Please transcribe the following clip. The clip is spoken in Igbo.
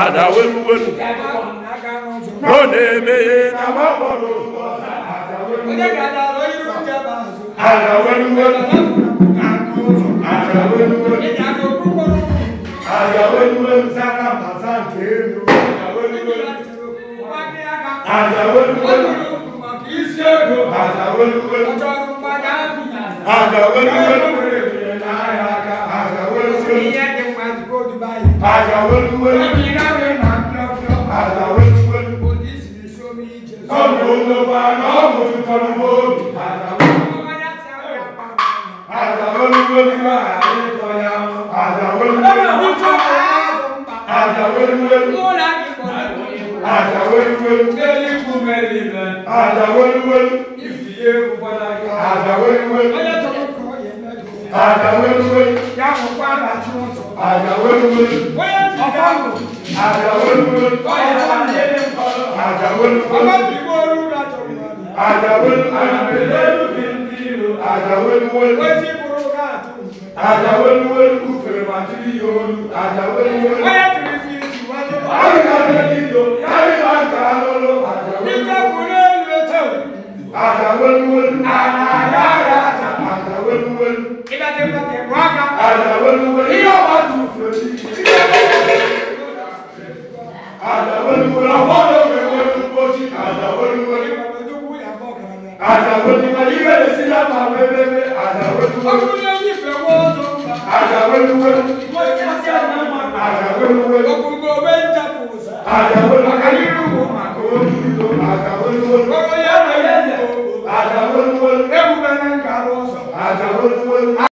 ada welu welu one me na mabolo ada welu welu ada welu welu ada welu welu sana masanke ada welu welu ada welu welu ada welu welu ada welu welu Ada